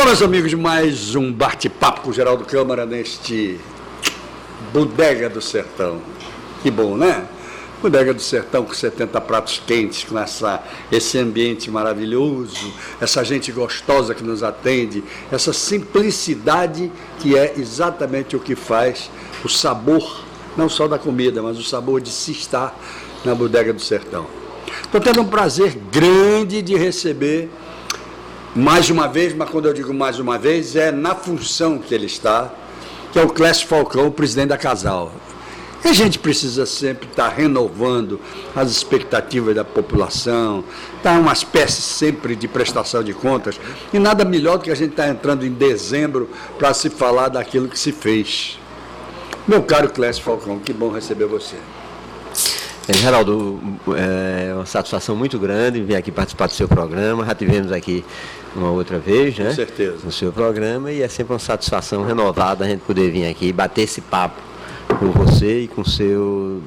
Meus amigos, mais um bate-papo com o Geraldo Câmara neste Bodega do Sertão. Que bom, né? Bodega do Sertão com 70 pratos quentes, com esse ambiente maravilhoso, essa gente gostosa que nos atende, essa simplicidade que é exatamente o que faz o sabor, não só da comida, mas o sabor de se estar na Bodega do Sertão. Estou tendo um prazer grande de receber mais uma vez, mas quando eu digo mais uma vez, é na função que ele está, que é o Clécio Falcão, o presidente da Casal. E a gente precisa sempre estar renovando as expectativas da população, dar uma espécie sempre de prestação de contas, e nada melhor do que a gente estar entrando em dezembro para se falar daquilo que se fez. Meu caro Clécio Falcão, que bom receber você. Geraldo, é uma satisfação muito grande vir aqui participar do seu programa. Já tivemos aqui uma outra vez, né? Com certeza. No seu programa, e é sempre uma satisfação renovada a gente poder vir aqui e bater esse papo com você e com seus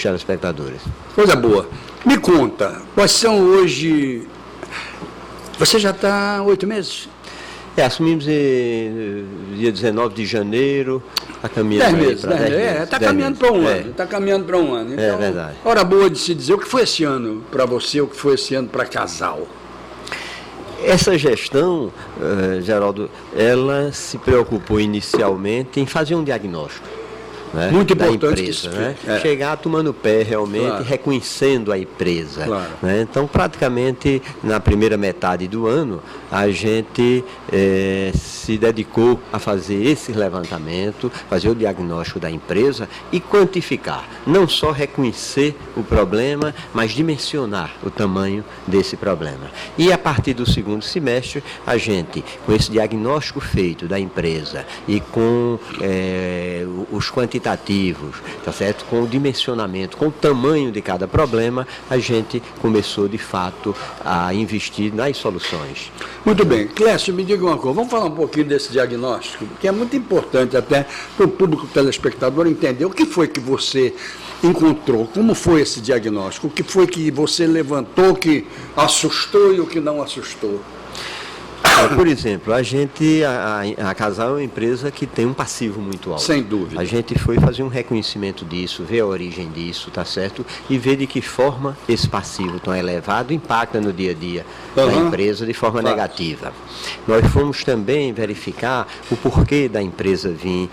telespectadores. Coisa boa. Me conta, quais são hoje... Você já está há 8 meses? Assumimos dia 19 de janeiro, está caminhando 10 meses. Está caminhando para um ano. Está caminhando para um ano. Então, é verdade. Hora boa de se dizer o que foi esse ano para você, o que foi esse ano para Casal. Essa gestão, Geraldo, ela se preocupou inicialmente em fazer um diagnóstico, né, muito da importante empresa, que né? é. Chegar tomando o pé realmente, claro, reconhecendo a empresa. Claro. Né? Então, praticamente, na primeira metade do ano, a gente se dedicou a fazer esse levantamento, fazer o diagnóstico da empresa e quantificar. Não só reconhecer o problema, mas dimensionar o tamanho desse problema. E a partir do segundo semestre, a gente, com esse diagnóstico feito da empresa e com os quantitativos, tá certo? Com o dimensionamento, com o tamanho de cada problema, a gente começou de fato a investir nas soluções. Muito bem. Clécio, me diga uma coisa, vamos falar um pouquinho desse diagnóstico, que é muito importante até para o público telespectador entender o que foi que você encontrou, como foi esse diagnóstico, o que foi que você levantou que assustou e o que não assustou. Por exemplo, a Casal é uma empresa que tem um passivo muito alto. Sem dúvida. A gente foi fazer um reconhecimento disso, ver a origem disso, tá certo? E ver de que forma esse passivo tão elevado impacta no dia a dia da empresa de forma negativa. Nós fomos também verificar o porquê da empresa vir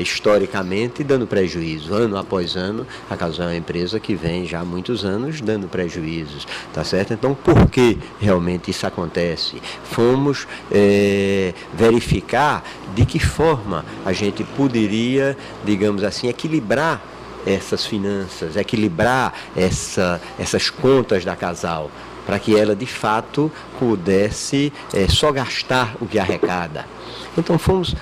historicamente dando prejuízo. Ano após ano, a Casal é uma empresa que vem já há muitos anos dando prejuízos, tá certo? Então, por que realmente isso acontece? Fomos verificar de que forma a gente poderia, digamos assim, equilibrar essas finanças, equilibrar essas contas da Casal, para que ela, de fato, pudesse só gastar o que arrecada. Então, fomos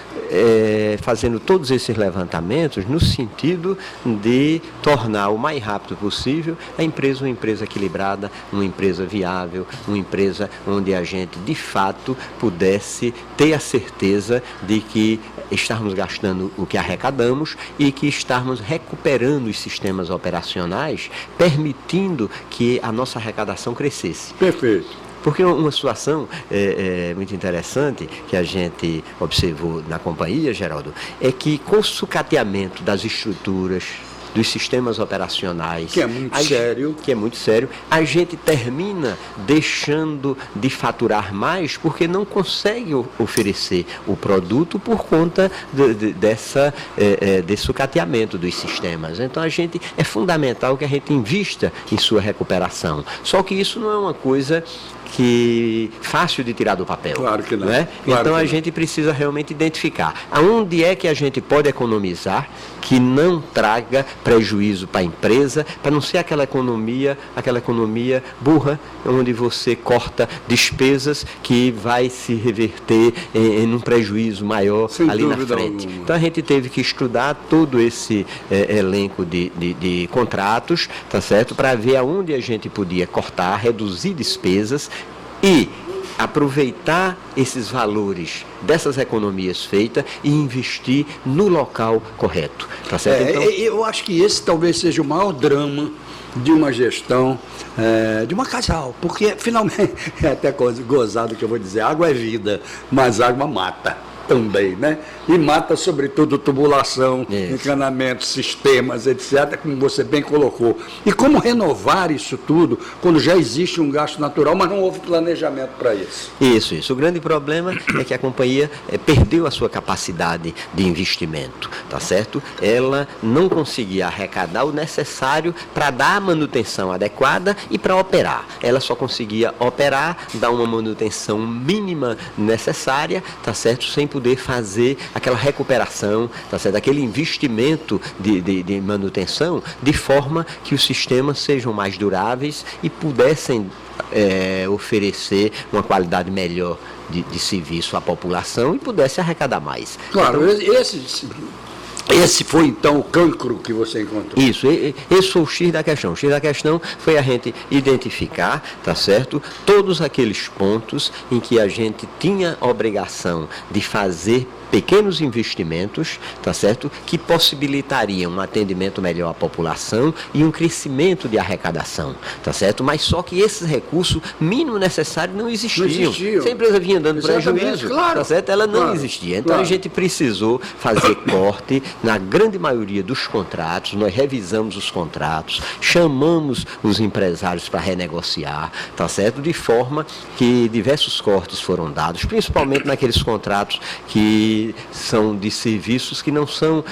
fazendo todos esses levantamentos no sentido de tornar o mais rápido possível a empresa uma empresa equilibrada, uma empresa viável, uma empresa onde a gente, de fato, pudesse ter a certeza de que estarmos gastando o que arrecadamos e que estarmos recuperando os sistemas operacionais, permitindo que a nossa arrecadação crescesse. Perfeito. Porque uma situação muito interessante que a gente observou na companhia, Geraldo, é que com o sucateamento das estruturas, dos sistemas operacionais, que é muito sério, a gente termina deixando de faturar mais porque não consegue oferecer o produto por conta desse sucateamento dos sistemas. Então, é fundamental que a gente invista em sua recuperação. Só que isso não é uma coisa fácil de tirar do papel. Claro que não. Né? Claro então, a gente precisa realmente identificar aonde é que a gente pode economizar que não traga prejuízo para a empresa, para não ser aquela economia burra, onde você corta despesas que vai se reverter em um prejuízo maior ali na frente. Então, a gente teve que estudar todo esse elenco de contratos, tá certo? Para ver aonde a gente podia cortar, reduzir despesas e aproveitar esses valores dessas economias feitas e investir no local correto. Tá certo? Eu acho que esse talvez seja o maior drama de uma gestão, de uma casal, porque finalmente, é até gozado que eu vou dizer, água é vida, mas água mata também, né? E mata, sobretudo, tubulação, encanamentos, sistemas, etc., como você bem colocou. E como renovar isso tudo quando já existe um gasto natural, mas não houve planejamento para isso? Isso. O grande problema é que a companhia perdeu a sua capacidade de investimento, tá certo? Ela não conseguia arrecadar o necessário para dar a manutenção adequada e para operar. Ela só conseguia operar, dar uma manutenção mínima necessária, tá certo? Sem poder fazer aquela recuperação, tá certo? Aquele investimento de manutenção, de forma que os sistemas sejam mais duráveis e pudessem oferecer uma qualidade melhor de serviço à população e pudesse arrecadar mais. Claro, então, esse foi, então, o cancro que você encontrou? Isso, esse foi o X da questão. O X da questão foi a gente identificar, tá certo, todos aqueles pontos em que a gente tinha obrigação de fazer pequenos investimentos, tá certo, que possibilitariam um atendimento melhor à população e um crescimento de arrecadação, tá certo? Mas só que esses recursos mínimo necessários não existiam. Se a empresa vinha dando prejuízo, claro, tá certo, ela não existia. Então a gente precisou fazer corte na grande maioria dos contratos. Nós revisamos os contratos, chamamos os empresários para renegociar, tá certo, de forma que diversos cortes foram dados, principalmente naqueles contratos que são de serviços que não são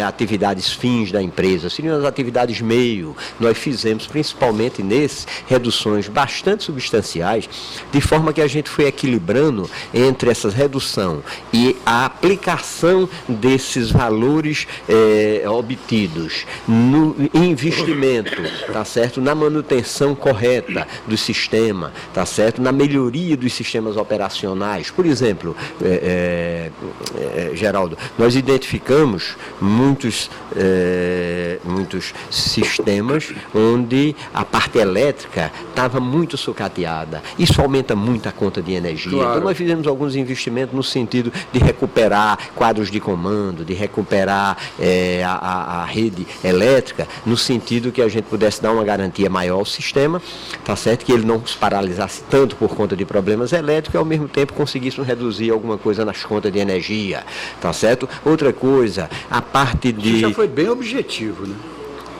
atividades fins da empresa, seriam as atividades meio. Nós fizemos, principalmente nesses, reduções bastante substanciais, de forma que a gente foi equilibrando entre essa redução e a aplicação desses valores obtidos no investimento, tá certo, na manutenção correta do sistema, tá certo, na melhoria dos sistemas operacionais. Por exemplo, Geraldo, nós identificamos muitos sistemas onde a parte elétrica estava muito sucateada. Isso aumenta muito a conta de energia. Claro. Então nós fizemos alguns investimentos no sentido de recuperar quadros de comando, de recuperar a rede elétrica, no sentido que a gente pudesse dar uma garantia maior ao sistema, tá certo? Que ele não se paralisasse tanto por conta de problemas elétricos e ao mesmo tempo conseguisse reduzir alguma coisa nas contas de energia, tá certo? Outra coisa, a parte de... Isso já foi bem objetivo, né?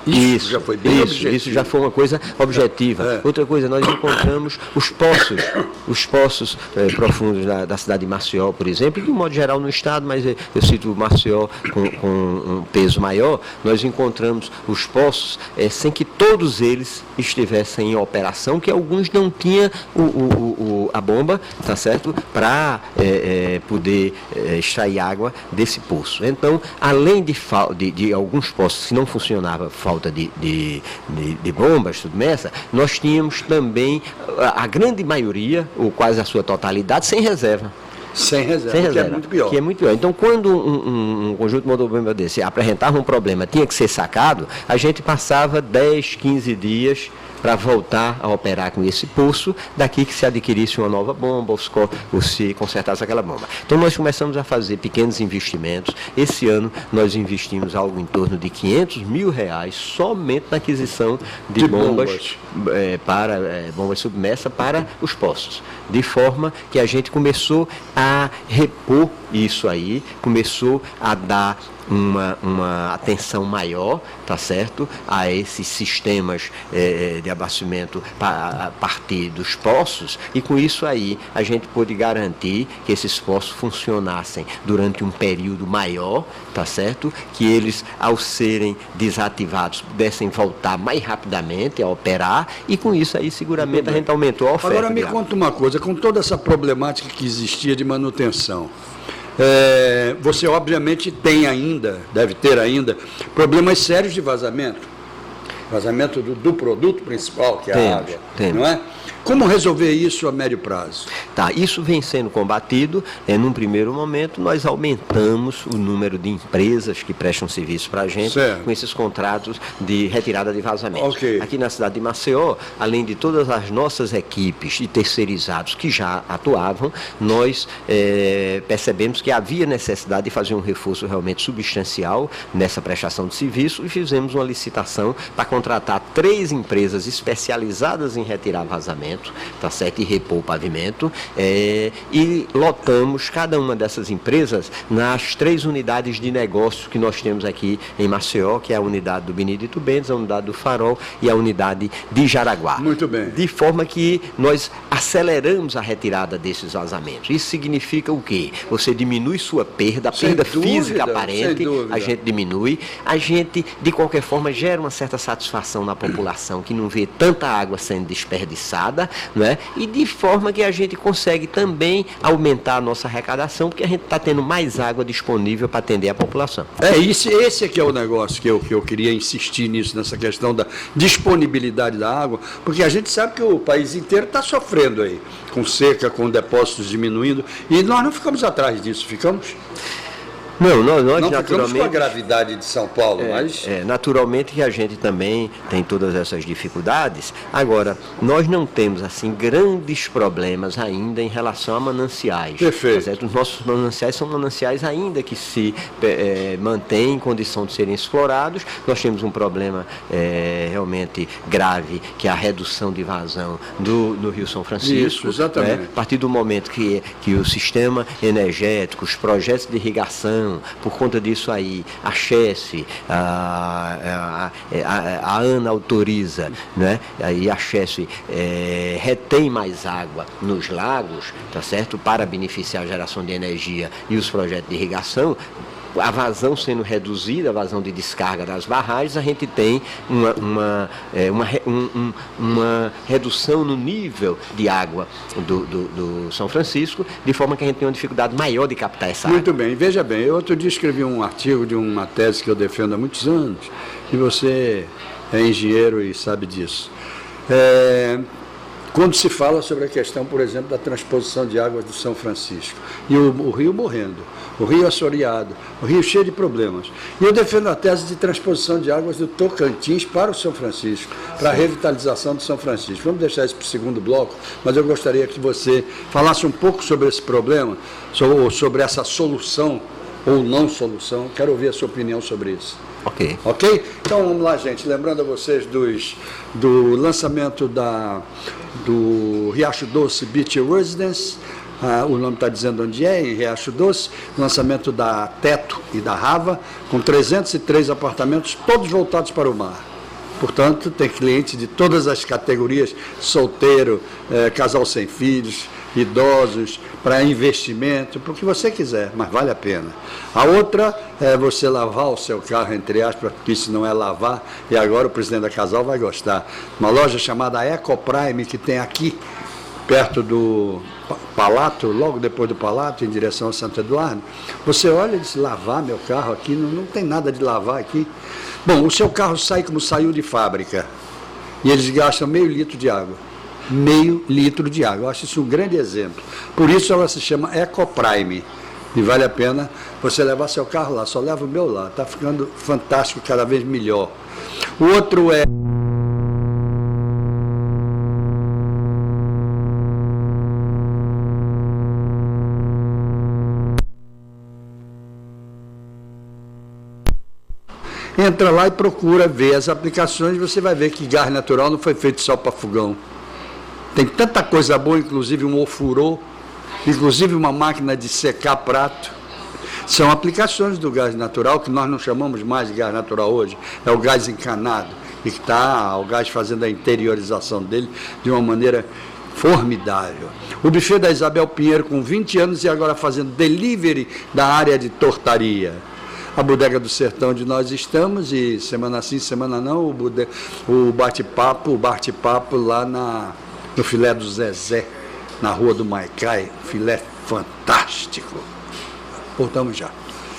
Isso já foi bem objetivo. Isso já foi uma coisa objetiva. Outra coisa, nós encontramos os poços profundos da cidade de Maceió, por exemplo, e de um modo geral no estado, mas eu cito Maceió com um peso maior. Nós encontramos os poços sem que todos eles estivessem em operação, que alguns não tinham a bomba, tá certo, para poder extrair água desse poço. Então, além de alguns poços que não funcionavam, falta de bombas, submersa, nós tínhamos também a grande maioria, ou quase a sua totalidade, sem reserva. Sem reserva, que é muito pior. Que é muito pior. Então, quando um conjunto de motobomba desse apresentava um problema, tinha que ser sacado, a gente passava 10, 15 dias para voltar a operar com esse poço, daqui que se adquirisse uma nova bomba ou se consertasse aquela bomba. Então nós começamos a fazer pequenos investimentos. Esse ano nós investimos algo em torno de R$500 mil somente na aquisição de bombas para bombas submersas para os poços. De forma que a gente começou a repor isso aí, começou a dar uma atenção maior, tá certo, a esses sistemas de abastecimento a partir dos poços, e com isso aí a gente pôde garantir que esses poços funcionassem durante um período maior, tá certo, que eles, ao serem desativados, pudessem voltar mais rapidamente a operar, e com isso aí seguramente a gente aumentou a oferta. Agora me conta uma coisa, com toda essa problemática que existia de manutenção, você obviamente tem ainda, deve ter ainda, problemas sérios de vazamento do produto principal, que é a água, não é? Como resolver isso a médio prazo? Tá, isso vem sendo combatido. Num primeiro momento, nós aumentamos o número de empresas que prestam serviço para a gente, certo, com esses contratos de retirada de vazamento. Okay. Aqui na cidade de Maceió, além de todas as nossas equipes e terceirizados que já atuavam, nós percebemos que havia necessidade de fazer um reforço realmente substancial nessa prestação de serviço e fizemos uma licitação para contratar 3 empresas especializadas em retirar vazamento, tá certo? E repor o pavimento, e lotamos cada uma dessas empresas nas 3 unidades de negócio que nós temos aqui em Maceió, que é a unidade do Benedito Bentes, a unidade do Farol e a unidade de Jaraguá. Muito bem. De forma que nós aceleramos a retirada desses vazamentos. Isso significa o quê? Você diminui sua perda, a perda física aparente, a gente diminui, a gente, de qualquer forma, gera uma certa satisfação na população que não vê tanta água sendo desperdiçada, não é? E de forma que a gente consegue também aumentar a nossa arrecadação, porque a gente está tendo mais água disponível para atender a população. Esse aqui é o negócio que eu queria insistir nisso, nessa questão da disponibilidade da água, porque a gente sabe que o país inteiro está sofrendo aí, com seca, com depósitos diminuindo, e nós não ficamos atrás disso, ficamos? Não, nós não naturalmente... ficamos com a gravidade de São Paulo, mas... naturalmente que a gente também tem todas essas dificuldades. Agora, nós não temos, assim, grandes problemas ainda em relação a mananciais. Perfeito. Certo? Os nossos mananciais são mananciais ainda que se mantêm em condição de serem explorados. Nós temos um problema realmente grave, que é a redução de vazão do Rio São Francisco. Isso, exatamente. Né? A partir do momento que o sistema energético, os projetos de irrigação, por conta disso aí, a Chesse, a ANA autoriza, né? Aí a Chesse retém mais água nos lagos, tá certo? Para beneficiar a geração de energia e os projetos de irrigação. A vazão sendo reduzida, a vazão de descarga das barragens, a gente tem uma redução no nível de água do São Francisco, de forma que a gente tem uma dificuldade maior de captar essa água. Muito bem, veja bem, eu outro dia escrevi um artigo de uma tese que eu defendo há muitos anos, e você é engenheiro e sabe disso. Quando se fala sobre a questão, por exemplo, da transposição de águas do São Francisco, e o rio morrendo, o rio assoreado, o rio cheio de problemas. E eu defendo a tese de transposição de águas do Tocantins para o São Francisco, para a revitalização do São Francisco. Vamos deixar isso para o segundo bloco, mas eu gostaria que você falasse um pouco sobre esse problema, sobre essa solução ou não solução. Quero ouvir a sua opinião sobre isso. Ok. Ok? Então vamos lá, gente. Lembrando a vocês do lançamento do Riacho Doce Beach Residence. O nome está dizendo onde é, em Riacho Doce. Lançamento da Teto e da Rava, com 303 apartamentos, todos voltados para o mar. Portanto, tem clientes de todas as categorias, solteiro, casal sem filhos, idosos, para investimento, para o que você quiser, mas vale a pena. A outra é você lavar o seu carro, entre aspas, porque isso não é lavar, e agora o presidente da Casal vai gostar. Uma loja chamada Ecoprime, que tem aqui, perto do Palato, logo depois do Palato, em direção a Santo Eduardo. Você olha e diz, lavar meu carro aqui, não tem nada de lavar aqui. Bom, o seu carro sai como saiu de fábrica, e eles gastam meio litro de água. Meio litro de água. Eu acho isso um grande exemplo. Por isso ela se chama Ecoprime. E vale a pena você levar seu carro lá. Só leva o meu lá. Está ficando fantástico, cada vez melhor. O outro é... Entra lá e procura ver as aplicações, você vai ver que gás natural não foi feito só para fogão. Tem tanta coisa boa, inclusive um ofurô, inclusive uma máquina de secar prato. São aplicações do gás natural, que nós não chamamos mais de gás natural hoje, é o gás encanado, e que está o gás fazendo a interiorização dele de uma maneira formidável. O buffet da Isabel Pinheiro, com 20 anos, e agora fazendo delivery da área de tortaria. A Bodega do Sertão, onde nós estamos, e semana sim, semana não, o bate-papo lá no Filé do Zezé, na Rua do Maicai, filé fantástico. Voltamos já.